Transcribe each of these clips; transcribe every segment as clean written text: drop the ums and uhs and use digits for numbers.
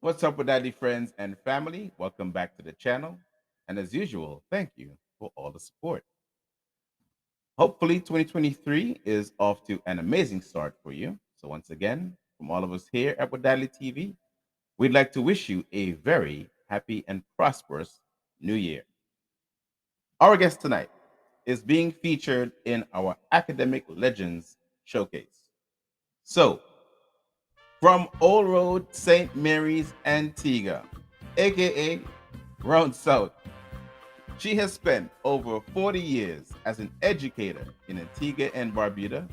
What's up, Wadadli friends and family? Welcome back to the channel. And as usual, thank you for all the support. Hopefully, 2023 is off to an amazing start for you. So, once again, from all of us here at Wadadli TV, we'd like to wish you a very happy and prosperous new year. Our guest tonight is being featured in our Academic Legends Showcase. So, from Old Road St. Mary's, Antigua, aka Round South, she has spent over 40 years as an educator in Antigua and Barbuda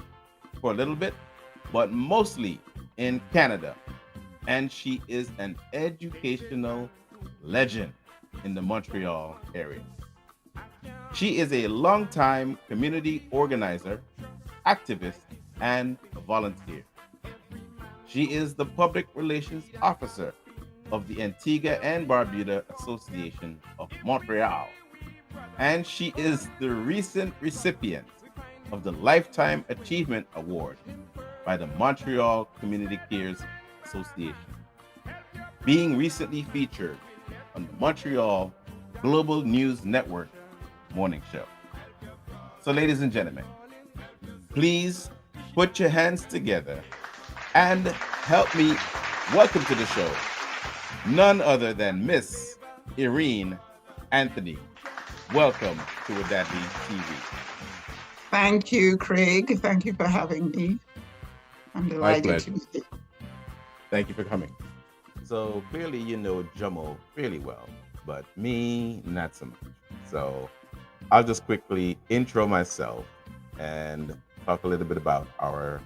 for a little bit, but mostly in Canada. And she is an educational legend in the Montreal area. She is a longtime community organizer, activist, and volunteer. She is the public relations officer of the Antigua and Barbuda Association of Montreal. And she is the recent recipient of the Lifetime Achievement Award by the Montreal Community Cares Association, being recently featured on the Montreal Global News Network morning show. So, ladies and gentlemen, please put your hands together and help me welcome to the show none other than Miss Erene Anthony. Welcome to Wadadli TV. Thank you, Craig. Thank you for having me. I'm My delighted to pleasure. be here. Thank you for coming. So clearly you know Jomo really well, but me, not so much. So I'll just quickly intro myself and talk a little bit about our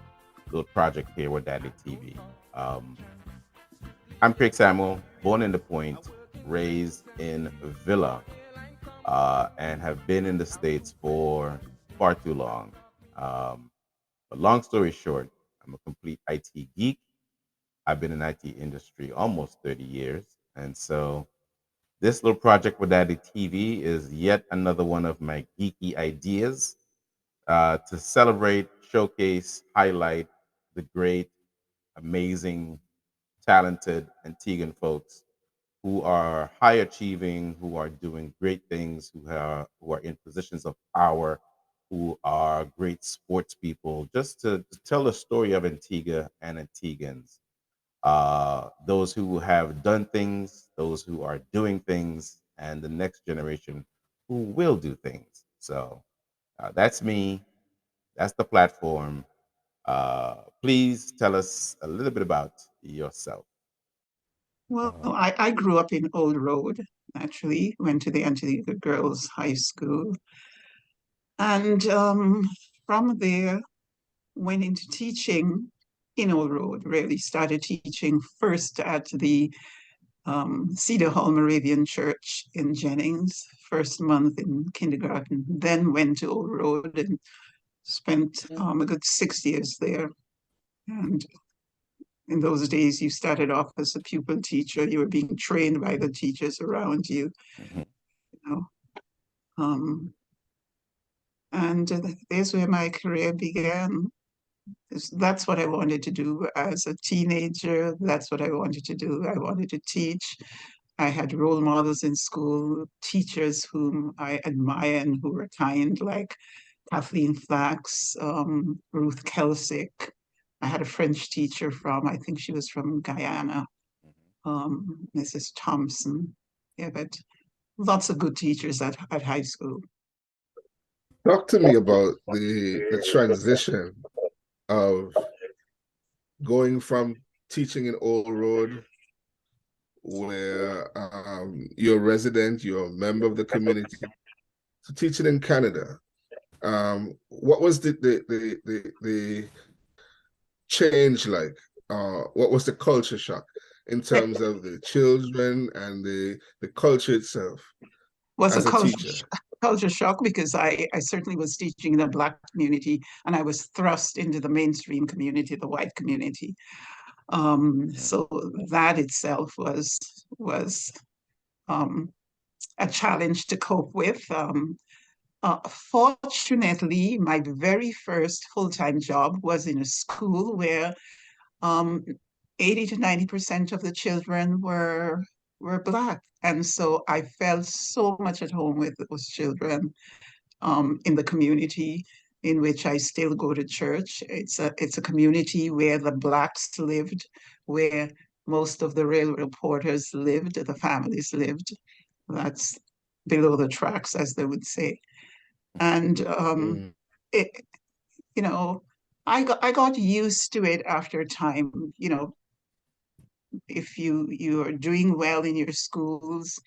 little project here with Daddy TV. Um, I'm Craig Samuel, born in the Point, raised in Villa, and have been in the States for far too long. Um, but long story short, I'm a complete IT geek. I've been in IT industry almost 30 years. And so this little project with Daddy TV is yet another one of my geeky ideas to celebrate, showcase, highlight the great, amazing, talented Antiguan folks who are high achieving, who are doing great things, who are in positions of power, who are great sports people, just to tell the story of Antigua and Antiguans, those who have done things, those who are doing things, and the next generation who will do things. So that's me. That's the platform. Please tell us a little bit about yourself. Well, I grew up in Old Road, actually, went to the Antigua Girls High School. And from there, went into teaching in Old Road, really started teaching first at the Cedar Hall Moravian Church in Jennings, first month in kindergarten, then went to Old Road and spent a good 6 years there. And in those days, you started off as a pupil teacher. You were being trained by the teachers around you, Mhm. you know. Um, and there's where my career began. That's what I wanted to do as a teenager. That's what I wanted to do. I wanted to teach. I had role models in school, teachers whom I admire and who were kind, like Kathleen Flax, Ruth Kelsick. I had a French teacher from, I think she was from Guyana, Mrs. Thompson. Yeah, but lots of good teachers at high school. Talk to me about the transition of going from teaching in Old Road, where you're a resident, you're a member of the community, to teaching in Canada. What was the change like? What was the culture shock in terms of the children and the culture itself Was a as a teacher? culture shock because I certainly was teaching in a Black community and I was thrust into the mainstream community, the white community. So that itself was um, a challenge to cope with. Fortunately, my very first full-time job was in a school where um, 80 to 90% of the children were Black. And so I felt so much at home with those children in the community in which I still go to church. It's a community where the Blacks lived, where most of the railroad reporters lived, the families lived. That's below the tracks, as they would say. And Mm. it, you know, I got used to it after a time. If you are doing well in your schools,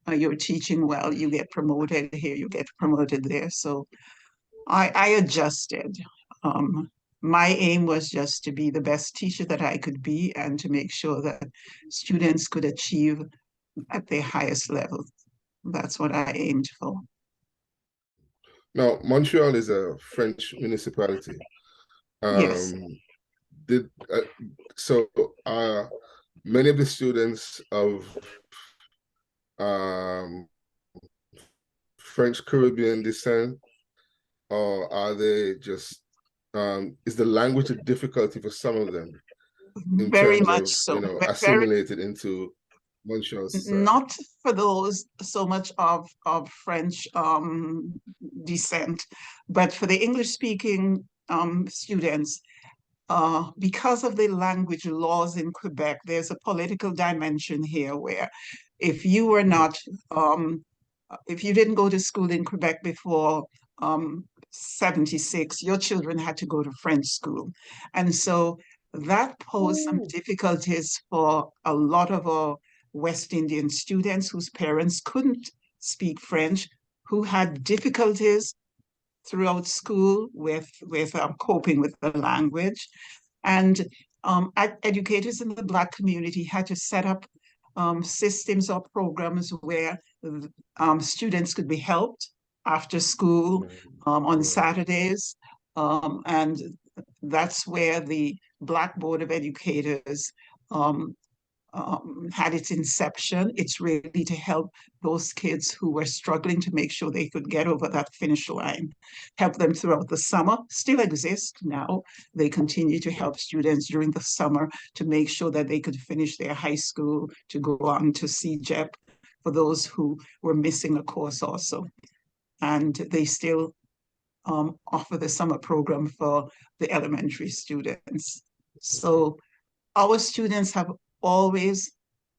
you're teaching well, you get promoted here, you get promoted there. So I adjusted. Um, my aim was just to be the best teacher that I could be and to make sure that students could achieve at their highest level. That's what I aimed for. Now, Montreal is a French municipality. Yes. Um, did so many of the students of um, French Caribbean descent, or are they just is the language a difficulty for some of them in Very terms much of so. Very assimilated into Montreal society? not for those so much of French descent, but for the English speaking students, because of the language laws in Quebec, there's a political dimension here where if you were not, um, if you didn't go to school in Quebec before 76, your children had to go to French school. And so that posed some Mm. difficulties for a lot of our West Indian students whose parents couldn't speak French, who had difficulties throughout school with coping with the language. And educators in the Black community had to set up systems or programs where students could be helped after school on Mm. Saturdays. And that's where the Black Board of Educators um, had its inception. It's really to help those kids who were struggling to make sure they could get over that finish line, help them throughout the summer, still exist now. They continue to help students during the summer to make sure that they could finish their high school, to go on to CJEP for those who were missing a course also. And they still offer the summer program for the elementary students. So our students have always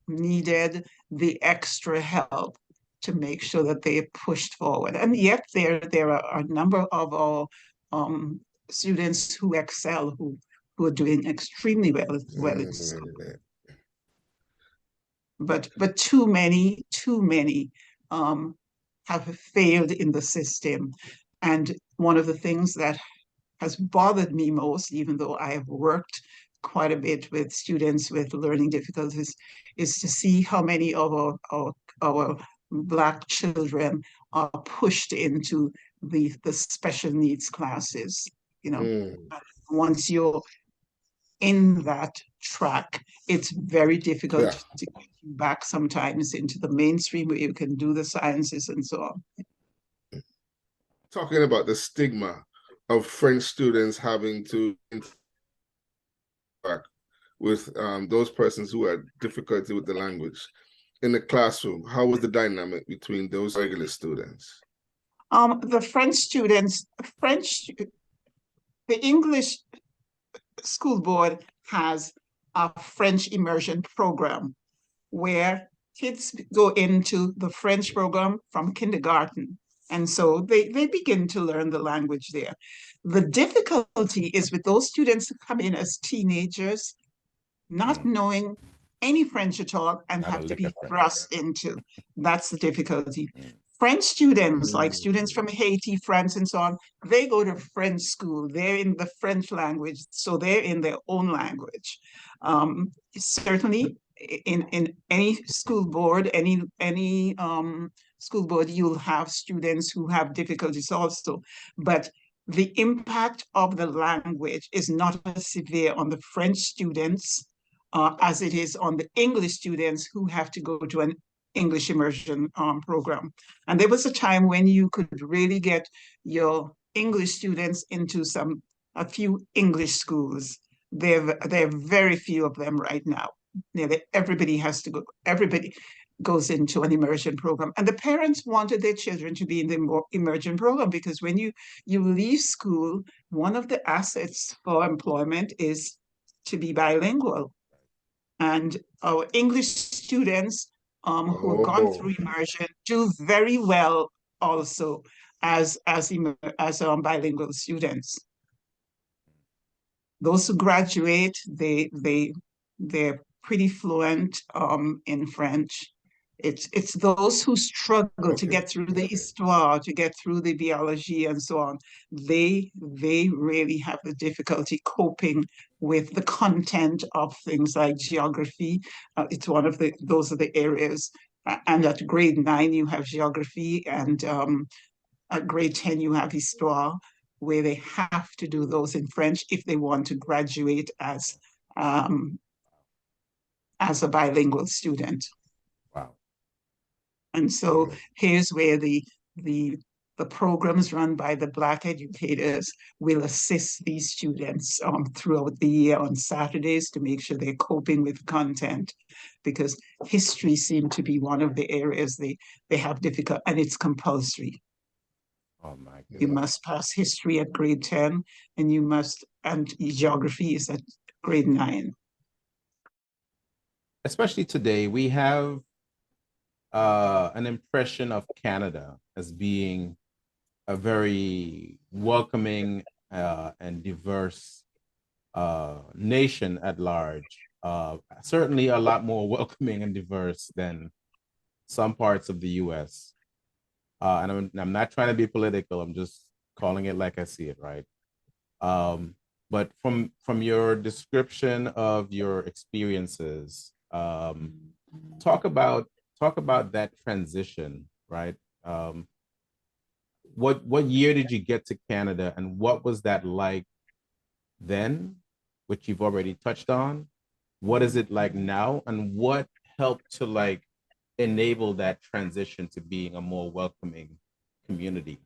needed the extra help to make sure that they pushed forward. And yet there are a number of our students who excel, who are doing extremely well in school. Mm. But too many um, have failed in the system. And one of the things that has bothered me most, even though I have worked quite a bit with students with learning difficulties, is to see how many of our Black children are pushed into the special needs classes. You know, Mm. once you're in that track, it's very difficult Yeah. to get you back sometimes into the mainstream where you can do the sciences and so on. Talking about the stigma of French students having to interact with those persons who had difficulty with the language in the classroom, how was the dynamic between those regular students? The French students, the English school board has a French immersion program where kids go into the French program from kindergarten. And so they begin to learn the language there. The difficulty is with those students who come in as teenagers, not Mm. knowing any French at all and Not a have to lick of be French. thrust into. That's the difficulty. Mm. French students, like students Mm. from Haiti, France, and so on, they go to French school. They're in the French language, so they're in their own language. Certainly, in any school board, any school board, you'll have students who have difficulties also. But the impact of the language is not as severe on the French students as it is on the English students who have to go to an English immersion program. And there was a time when you could really get your English students into a few English schools. There are very few of them right now. Nearly everybody has to go. Everybody goes into an immersion program, and the parents wanted their children to be in the immersion program because when you leave school, one of the assets for employment is to be bilingual. And our English students who have gone Oh, through immersion do very well also as bilingual students. Those who graduate, they're pretty fluent in French. It's those who struggle to okay. get through the Okay. histoire, to get through the biology, and so on. They really have the difficulty coping with the content of things like geography. It's one of those are the areas. And at grade 9, you have geography, and at grade 10, you have histoire, where they have to do those in French if they want to graduate um, as a bilingual student. Wow. And so Wow. here's where the the programs run by the Black educators will assist these students throughout the year on Saturdays to make sure they're coping with content, because history seemed to be one of the areas they have difficult, and it's compulsory. Oh my You goodness. must pass history at grade 10, and geography is at grade 9. Especially today, we have an impression of Canada as being a very welcoming and diverse nation at large. Certainly a lot more welcoming and diverse than some parts of the US. And I'm not trying to be political, I'm just calling it like I see it, right? But from your description of your experiences, talk about talk about that transition, right? What year did you get to Canada, and what was that like then, which you've already touched on? What is it like now, and what helped to like enable that transition to being a more welcoming community?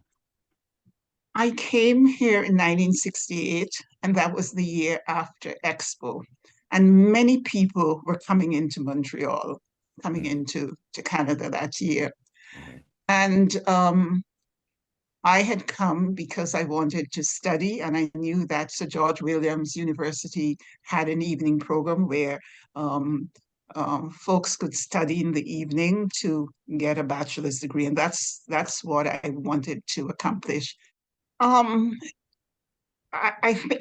I came here in 1968, and that was the year after Expo. And many people were coming into Montreal, coming Mhm, into to Canada that year. mhm, And I had come because I wanted to study, and I knew that Sir George Williams University had an evening program where um, folks could study in the evening to get a bachelor's degree, and that's what I wanted to accomplish. Um,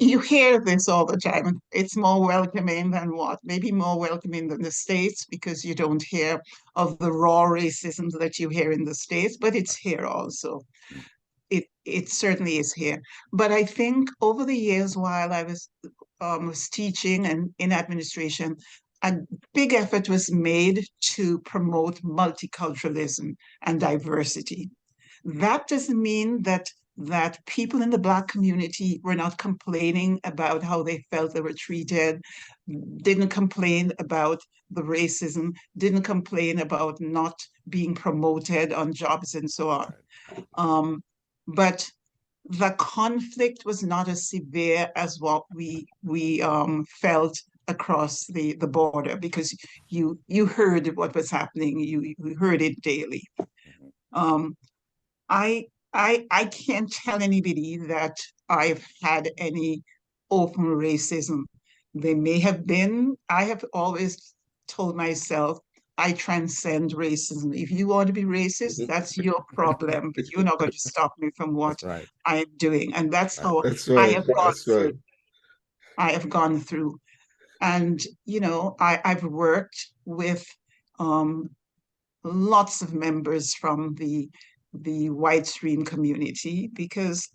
you hear this all the time. It's more welcoming than what? Maybe more welcoming than the States because you don't hear of the raw racism that you hear in the States, but it's here also. mhm. It certainly is here. But I think over the years while I was teaching and in administration, a big effort was made to promote multiculturalism and diversity. That doesn't mean that people in the Black community were not complaining about how they felt they were treated, didn't complain about the racism, didn't complain about not being promoted on jobs and so on. Right. Um, but the conflict was not as severe as what we felt across the border, because you heard what was happening, you heard it daily. Mhm. Um, I I can't tell anybody that I've had any open racism. There may have been. I have always told myself I transcend racism. If you want to be racist, that's your problem, but you're not going to stop me from what That's right. I am doing. And that's Right. how That's I right. have gone That's right. through. I have gone through. And, I've worked with um, lots of members from the white stream community, because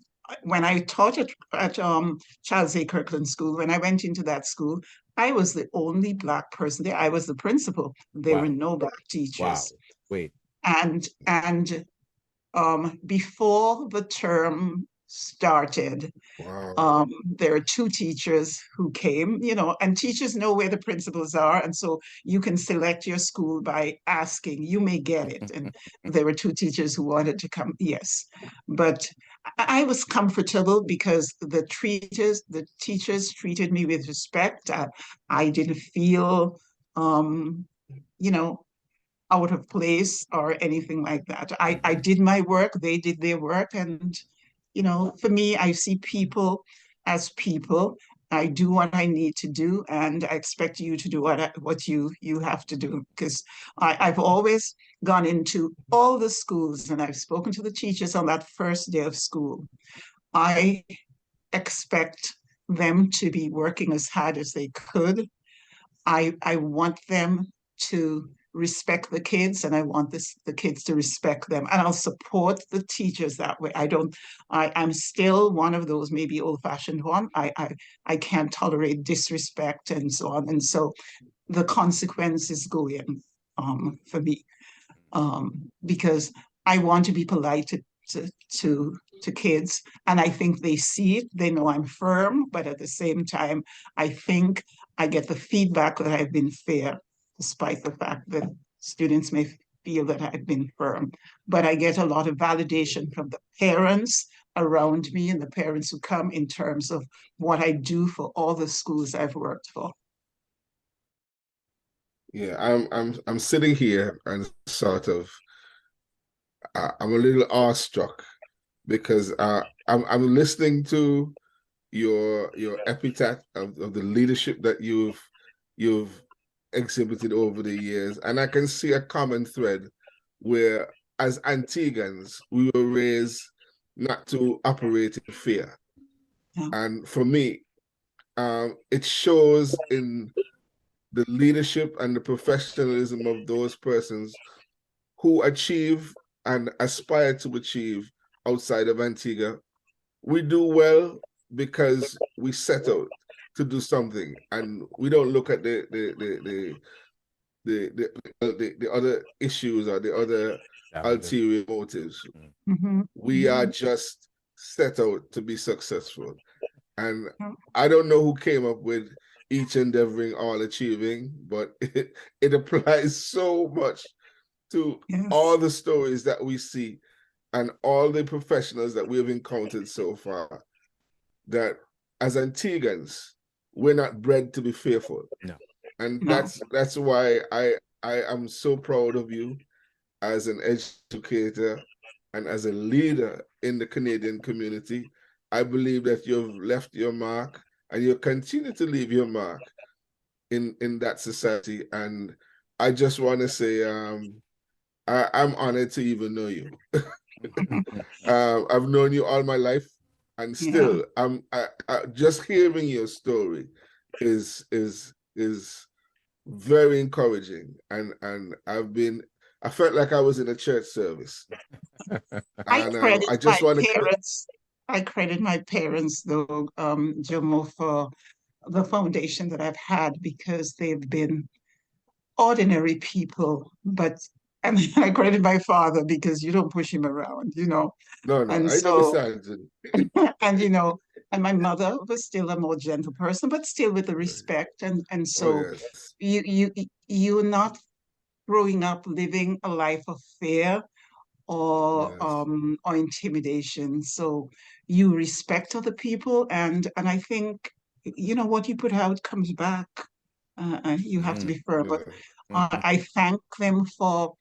when I taught at Charles A. Kirkland School, when I went into that school, I was the only Black person there. I was the principal. There were Wow. no Black Wow. teachers. Wait. And before the term started, Wow. there are two teachers who came, and teachers know where the principals are. And so you can select your school by asking, you may get it. And there were two teachers who wanted to come, yes. But I was comfortable because the teachers treated me with respect. I didn't feel, um, you know, out of place or anything like that. I Mhm. did my work, they did their work, and for me, I see people as people. I do what I need to do, and I expect you to do what you have to do. Because I've always gone into all the schools, and I've spoken to the teachers on that first day of school. I expect them to be working as hard as they could. I want them to respect the kids, and I want the kids to respect them, and I'll support the teachers that way. I'm still one of those maybe old-fashioned one. I can't tolerate disrespect and so on, and so the consequences go in for me, because I want to be polite to, to to kids, and I think they see it. They know I'm firm, but at the same time, I think I get the feedback that I've been fair, despite the fact that students may feel that I've been firm. But I get a lot of validation from the parents around me and the parents who come in terms of what I do for all the schools I've worked for. Yeah, I'm sitting here and sort of I'm a little awestruck because I'm listening to your epitaph of the leadership that you've exhibited over the years, and I can see a common thread where, as Antiguans, we were raised not to operate in fear, Yeah. and for me, it shows in the leadership and the professionalism of those persons who achieve and aspire to achieve outside of Antigua. We do well because we set out to do something, and we don't look at the other issues or the other Challenges. ulterior motives. Mm. Mm-hmm. We are just set out to be successful. And Mm-hmm. I don't know who came up with each endeavoring, all achieving, but it applies so much to all Yes. the stories that we see and all the professionals that we have encountered so far, that as Antiguans, we're not bred to be fearful. No. And No. that's why I am so proud of you as an educator and as a leader in the Canadian community. I believe that you've left your mark and you continue to leave your mark in that society. And I just want to say I'm honored to even know you. I've known you all my life, and Yeah. still, just hearing your story is very encouraging, and I felt like I was in a church service, I and credit I my just want to. parents. I credit my parents, though, Jomo, for the foundation that I've had because they've been ordinary people. But and I credit my father because you don't push him around. No, no, And I never so, said it. and my mother was still a more gentle person, but still with the respect. And Oh so yes, you're not growing up living a life of fear yes, or intimidation. So you respect other people, and I think what you put out comes back. You have to Mm. be firm, but yeah. I thank them for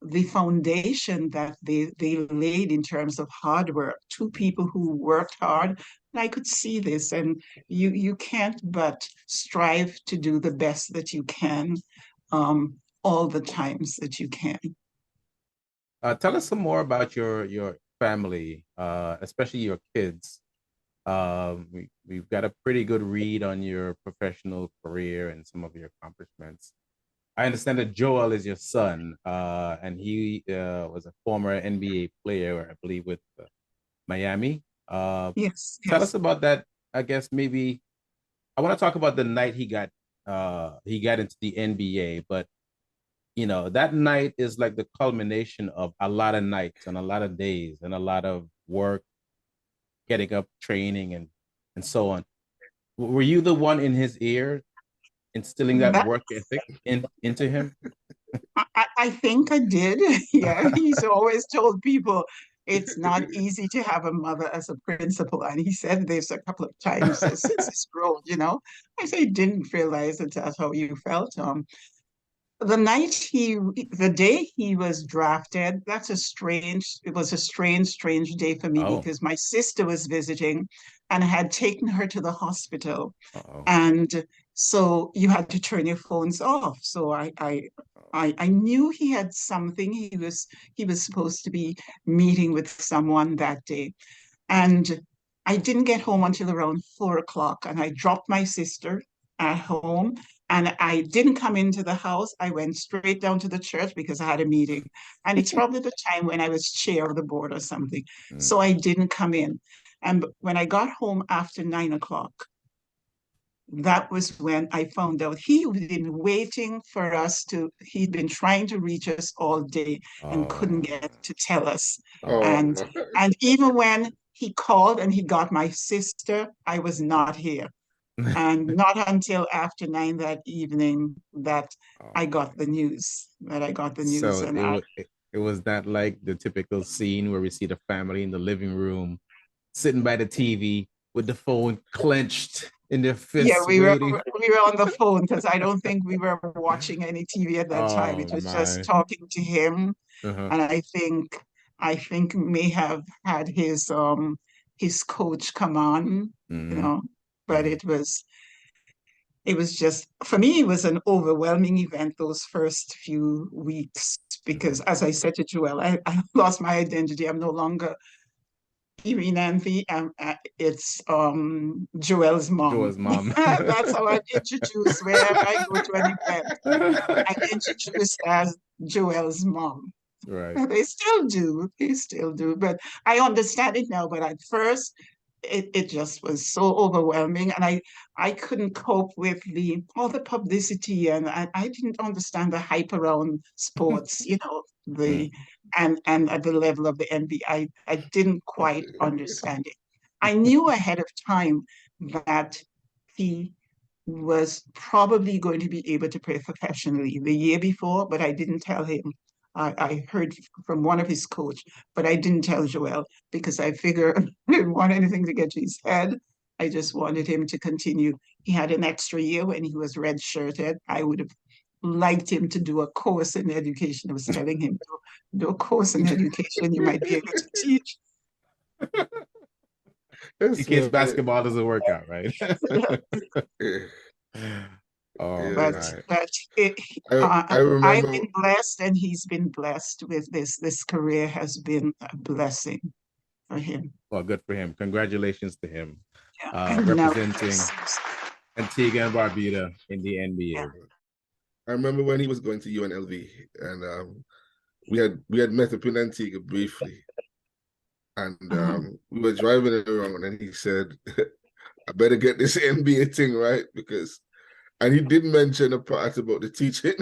the foundation that they laid in terms of hard work. Two people who worked hard, and I could see this, and you can't but strive to do the best that you can, all the times that you can. Tell us some more about your family, especially your kids. We've got a pretty good read on your professional career and some of your accomplishments. I understand that Joel is your son, and he was a former NBA player, I believe, with Miami. Yes, Tell us yes. about that. I guess maybe I want to talk about the night he got into the NBA, but that night is like the culmination of a lot of nights and a lot of days and a lot of work, getting up, training, and so on. Were you the one in his ear instilling that That work ethic into him? I think I did. Yeah, he's always told people, it's not easy to have a mother as a principal. And he said this a couple of times since he's grown, you know. I said, didn't realize that that's how you felt. The day he was drafted, it was a strange day for me Oh. because my sister was visiting and I had taken her to the hospital. Uh-oh. And so you had to turn your phones off. So I knew he had something. He was supposed to be meeting with someone that day. And I didn't get home until around 4 o'clock, and I dropped my sister at home. And I didn't come into the house. I went straight down to the church because I had a meeting. And it's probably the time when I was chair of the board or something. Mm. So I didn't come in. And when I got home after 9 o'clock, that was when I found out he'd been waiting for us he'd been trying to reach us all day and couldn't Oh. get to tell us. Oh. Oh, And and even when he called and he got my sister, I was not here. And not until after 9 that evening that Oh, I man. got the news, So and I, it was not like the typical scene where we see the family in the living room sitting by the TV with the phone clenched in their yeah, fists we were waiting. we were on the phone because I don't think we were watching any TV at that time. Oh It was just my. talking to him. Uh-huh. And I think may have had his coach come on, you Mm-hmm. know, but Mm-hmm. it was just, for me, it was an overwhelming event those first few weeks because, Mm-hmm. as I said to Joel, I lost my identity. I'm no longer Erene Anthony. It's Joel's mom. Joe's mom. That's how I'm introduced wherever I go to an event. I'm introduced as Joel's mom. Right. They still do. They still do. But I understand it now. But at first, it just was so overwhelming. And I couldn't cope with all the publicity. And I didn't understand the hype around sports, Mm. and at the level of the NBA. I didn't quite understand it. I knew ahead of time that he was probably going to be able to play professionally the year before, but I didn't tell him. I heard from one of his coach, but I didn't tell Joel because I figured I didn't want anything to get to his head. I just wanted him to continue. He had an extra year when he was redshirted. I would have liked him to do a course in education. I was telling him, do a course in education. You might be able to teach. In that's case right. basketball doesn't work out, right? Yeah, Oh but yeah. my. but it, I I've remember. been blessed, and he's been blessed with this. This career has been a blessing for him. Well, good for him. Congratulations to him. Yeah, and now Representing Antigua and Barbuda in the yeah, NBA. I remember when he was going to UNLV, and we had met up in Antigua briefly, and uh-huh. we were driving around, and he said, "I better get this NBA thing right because." And he did mention a part about the teaching.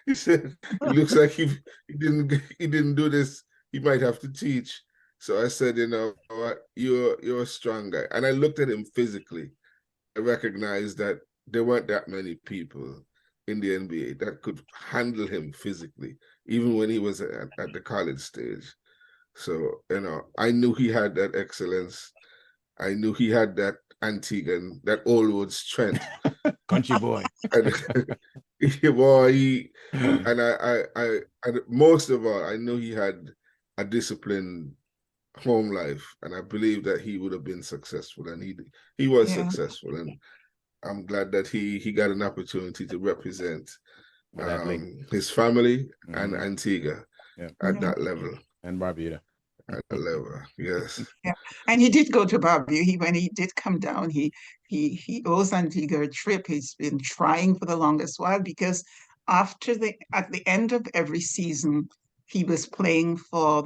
He said, "It looks like he didn't do this. He might have to teach." So I said, "You know what? You're a strong guy." And I looked at him physically. I recognized that there weren't that many people in the NBA that could handle him physically, even when he was at the college stage. So, I knew he had that excellence. I knew he had that Antiguan, that old road strength. Country boy. And boy, and most of all, I knew he had a disciplined home life, and I believe that he would have been successful, and he was Yeah, successful, and I'm glad that he got an opportunity to represent Wadadli. his family and Mhm. Antigua Yeah. at yeah, that level. And Barbuda. At that level, yes. yeah. And he did go to Barbie. When he did come down, he owes Antigua a trip. He's been trying for the longest while because at the end of every season, he was playing for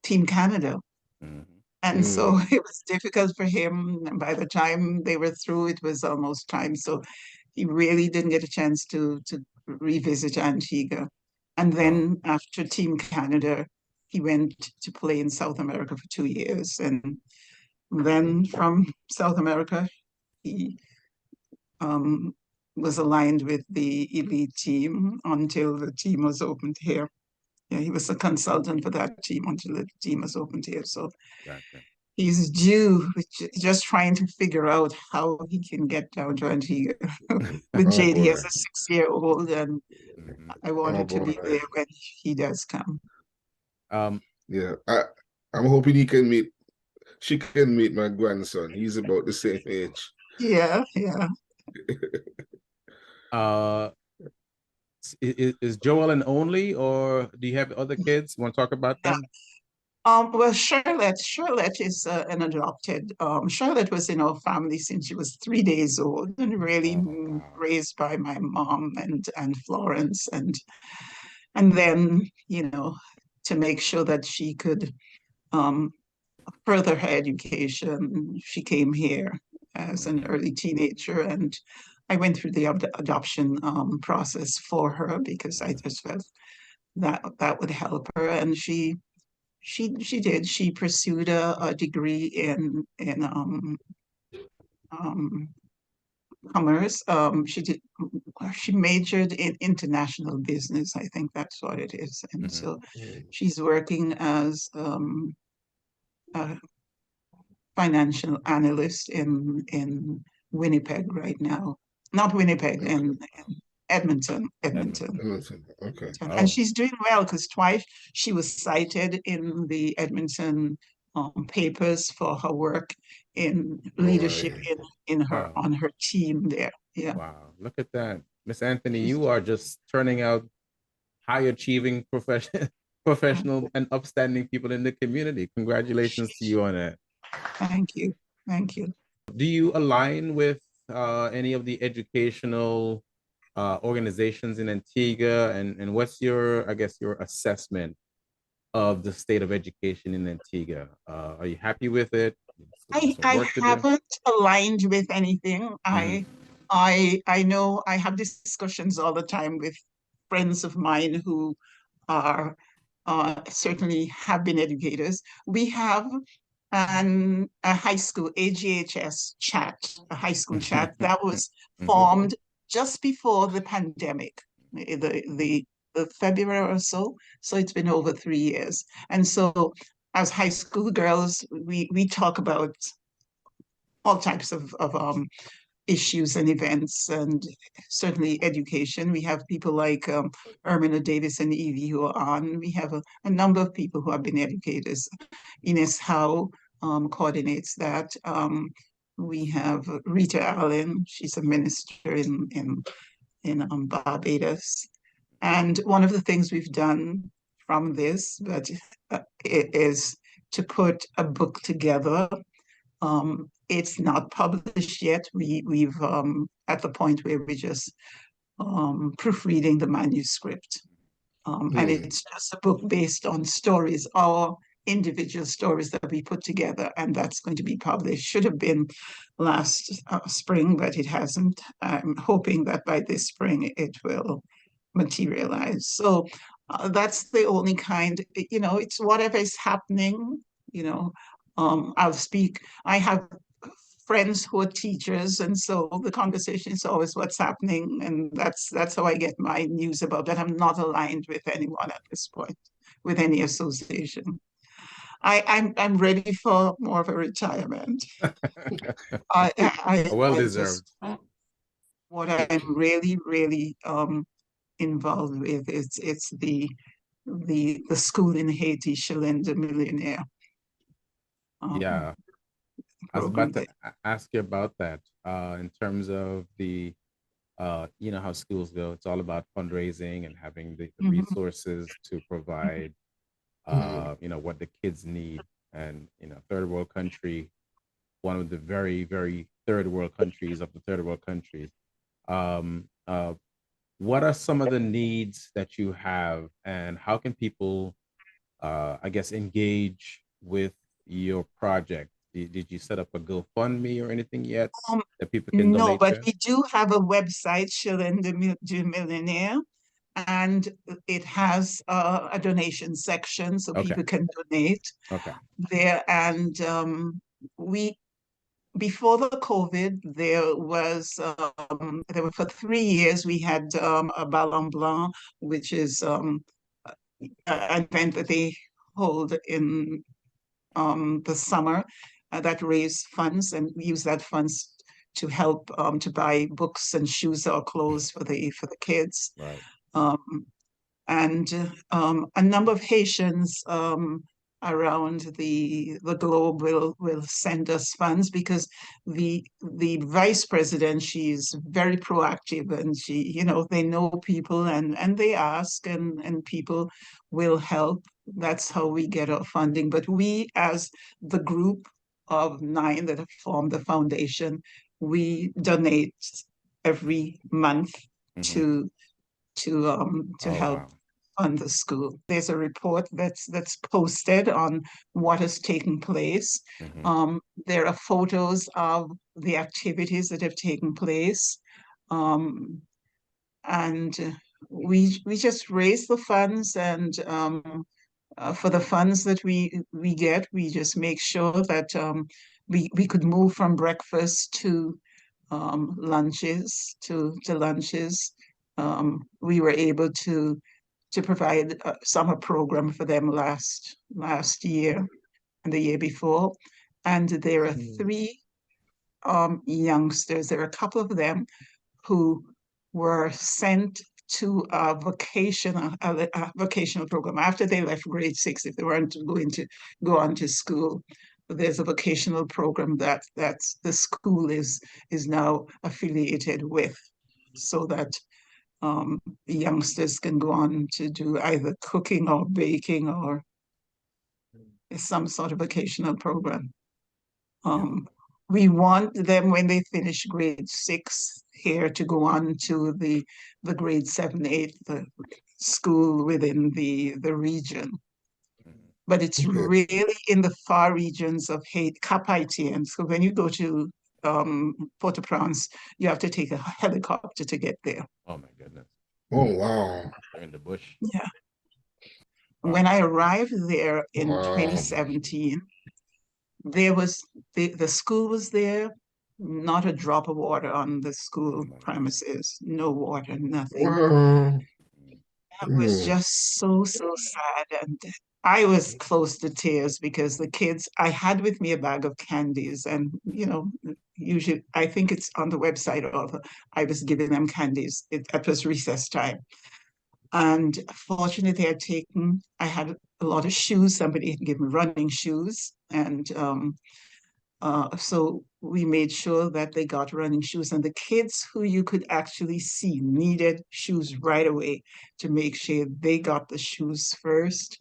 Team Canada. Mhm. And so Mm. it was difficult for him. And by the time they were through, it was almost time. So he really didn't get a chance to revisit Antigua. And Oh. then after Team Canada, he went to play in South America for 2 years. And then from South America, he um, was aligned with the elite team until the team was opened here. Yeah, he was a consultant for that team until the team was opened here. So Gotcha. he's due, just trying to figure out how he can get down to Antigua. With Oh Jade, he boy. has a 6-year-old, and Hmm. I want Oh her to be boy. there when he does come. Um, Yeah. I'm hoping she can meet my grandson. He's about the same age. Yeah, yeah. uh, is Joel an only, or do you have other kids? Want to talk about Yeah. them? Well, Charlotte is an adopted. Charlotte was in our family since she was 3 days old, and really Oh, wow. raised by my mom and Florence, and then to make sure that she could um, further her education, she came here as an Hmm. early teenager, and I went through the adoption process for her because I Hmm. just felt that that would help her, and she did. She pursued a degree in um, commerce. She majored in international business. I think that's what it is. And Hmm. so she's working as a financial analyst in Winnipeg right now. Not Winnipeg, Okay. in Edmonton, Edmonton. Edmonton. Edmonton. Okay. And Oh, she's doing well because twice she was cited in the Edmonton papers for her work in leadership Boy. in her wow. on her team there. Yeah. Wow. Look at that. Miss Anthony, you are just turning out high achieving professional and upstanding people in the community. Congratulations to you on that. Thank you. Thank you. Do you align with any of the educational organizations in Antigua? And what's your, I guess, your assessment of the state of education in Antigua? Are you happy with it? Still have some I work to do? haven't aligned with anything. Hmm. I know I have discussions all the time with friends of mine who are certainly have been educators. We have a high school AGHS chat, a high school chat that was Hmm. formed just before the pandemic, the February or so. So it's been over 3 years. And so as high school girls, we talk about all types of issues and events, and certainly education. We have people like Ermina Davis and Evie who are on. We have a number of people who have been educators. Ines Howe coordinates that. We have Rita Allen. She's a minister in Barbados. And one of the things we've done from this is to put a book together. It's not published yet. We've at the point where we're just proofreading the manuscript. And Hmm. it's just a book based on stories, our individual stories that we put together, and that's going to be published. Should have been last spring, but it hasn't. I'm hoping that by this spring it will materialize. So that's the only kind, it's whatever is happening, you know. I'll speak. I have friends who are teachers, and so the conversation is always what's happening, and that's how I get my news about that. I'm not aligned with anyone at this point, with any association. I'm ready for more of a retirement. Well I just deserved. what I'm really involved with is it's the school in Haiti, Chemin de Millionaire um, Yeah, I was program about to there. ask you about that in terms of you know how schools go. It's all about fundraising and having the Mhm, resources to mhm, provide, Hmm. you know, what the kids need. And, you know, third world country, one of the very, very third world countries of the third world countries. Um, uh, what are some of the needs that you have, and how can people, I guess, engage with your project? Did you set up a GoFundMe or anything yet Um, that people can no, donate but to? we do have a website, Chemin de Millionaire, and it has a donation section so Okay. people can donate Okay. there. And we before the COVID, there were for 3 years we had a Ballon Blanc, which is an event that they hold in the summer that raise funds, and we use that funds to help to buy books and shoes or clothes for the kids. Right. Um, and a number of Haitians around the globe will send us funds because the vice president, she's very proactive, and she, they know people, and they ask, and people will help. That's how we get our funding. But we, as the group of 9 that have formed the foundation, we donate every month Mm-hmm. to Oh, help wow. on the school. There's a report that's posted on what has taken place. Mm-hmm. There are photos of the activities that have taken place, um, and we just raise the funds, and for the funds that we get, we just make sure that we could move from breakfast to lunches. We were able to provide summer program for them last year and the year before. And there are Mm. 3 youngsters. There are a couple of them who were sent to a vocational program after they left grade 6. If they weren't going to go on to school, there's a vocational program that's the school is now affiliated with, so that youngsters can go on to do either cooking or baking or some sort of vocational program. Yeah. Um, we want them, when they finish grade 6 here, to go on to the grade 7, 8, the school within the region. Mm-hmm. But it's Okay. really in the far regions of Cap Haitien. So when you go to Port-au-Prince, you have to take a helicopter to get there. Oh, my goodness. Oh, wow. They're in the bush. Yeah. When Wow. I arrived there in Wow. 2017, there was the school was there, not a drop of water on the Oh, school my goodness. premises, no water, nothing. Wow. Mm. That was Mm. just so sad. And I was close to tears because the kids, I had with me a bag of candies, and usually I think it's on the website, or I was giving them candies. It was recess time. And fortunately, I had a lot of shoes. Somebody had given me running shoes. And so we made sure that they got running shoes. And the kids who you could actually see needed shoes right away, to make sure they got the shoes first.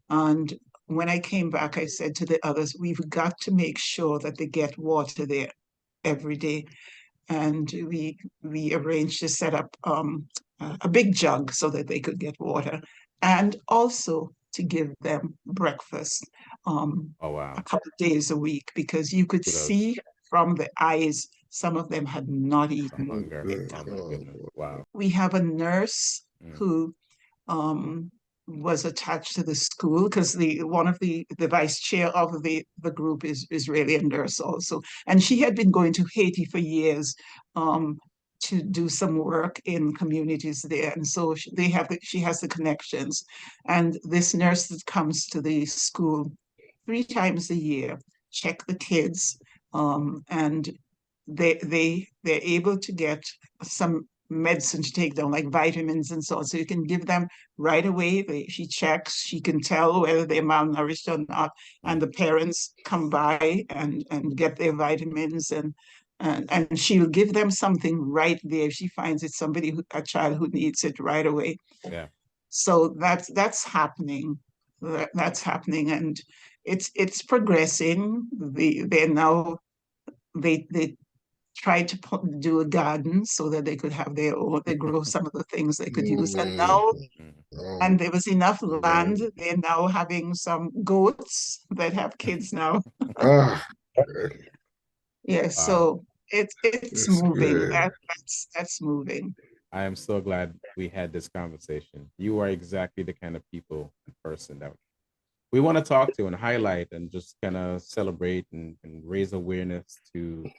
And when I came back, I said to the others, we've got to make sure that they get water there every day. And we arranged to set up a big jug so that they could get water, and also to give them breakfast Oh, a wow. couple of days a week, because you could Kudos. see from the eyes some of them had not The eaten. hunger. Good. Oh, my Oh, goodness. Wow. We have a nurse Mm. who um, was attached to the school, because the one of the vice chair of the group is really a nurse also, and she had been going to Haiti for years um, to do some work in communities there, and so she has the connections, and this nurse that comes to the school 3 times a year, check the kids, and they're able to get some medicine to take down, like vitamins and so on. So you can give them right away. She checks, she can tell whether they're malnourished or not, and Mm. the parents come by and get their vitamins, and she'll give them something right there. If she finds it's a child who needs it right away. Yeah. So that's happening. That's happening, and it's progressing. They're now they tried to do a garden so that they could have their own, they grow some of the things they could use. And mm. now, Mm. Oh, and there was enough man. land, they're now having some goats that have kids now. Ah, good. Yes, Wow. so it's That's moving. good. That's moving. I am so glad we had this conversation. You are exactly the kind of people and person that we want to talk to and highlight and just kind of celebrate and raise awareness to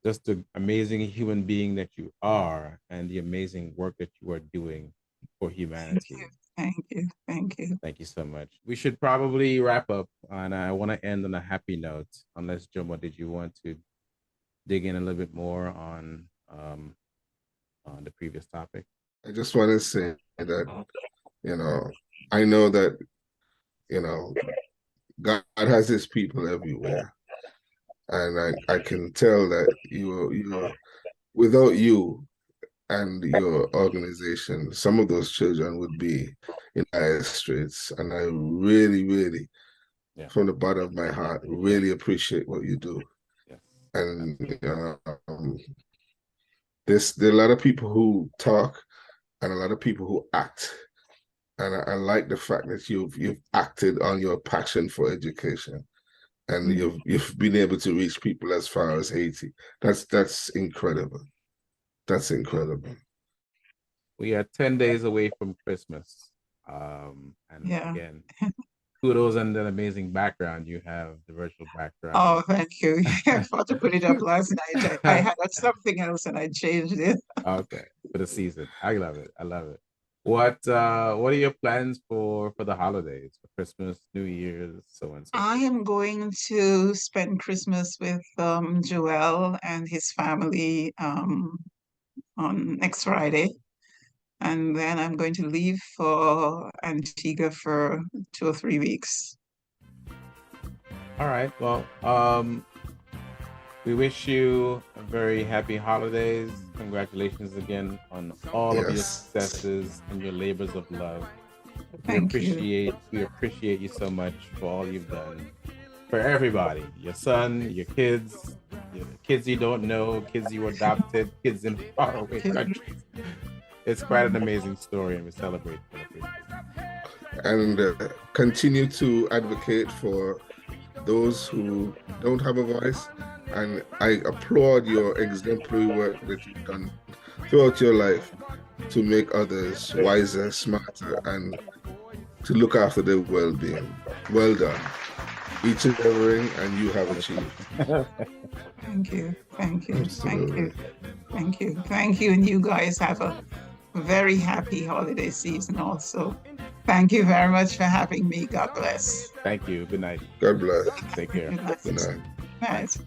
just the amazing human being that you are and the amazing work that you are doing for Thank you. humanity. Thank you. Thank you. Thank you so much. We should probably wrap up, and I want to end on a happy note. Unless Jomo, did you want to dig in a little bit more on the previous topic? I just want to say that, I know that, God has his people everywhere. And I can tell that you without you and your organization, some of those children would be in dire straits. And I really, really, from the bottom of my heart, really appreciate what you do. Yes. And there are a lot of people who talk and a lot of people who act. And I like the fact that you've acted on your passion for education. And you've been able to reach people as far as Haiti. That's incredible. That's incredible. We are 10 days away from Christmas. And again, kudos and an amazing background you have, the virtual background. Oh, thank you. I thought to put it up last night. I had something else and I changed it. Okay, for the season. I love it. I love it. What are your plans for the holidays, for Christmas, New Year's, so on? I am going to spend Christmas with Joel and his family on next Friday. And then I'm going to leave for Antigua for 2 or 3 weeks. All right. Well, we wish you a very happy holidays. Congratulations again on all of your successes and your labors of love. We appreciate you so much for all you've done for everybody. Your son, your kids you don't know, kids you adopted, kids in faraway countries. It's quite an amazing story, and we celebrate it. And continue to advocate for those who don't have a voice. And I applaud your exemplary work that you've done throughout your life to make others wiser, smarter, and to look after their well-being. Well done. Each and everything, and you have achieved. Thank you. Thank you. Absolutely. Thank you. Thank you. And you guys have a very happy holiday season also. Thank you very much for having me. God bless. Thank you. Good night. God bless. Take care. Good night. Good night. Night.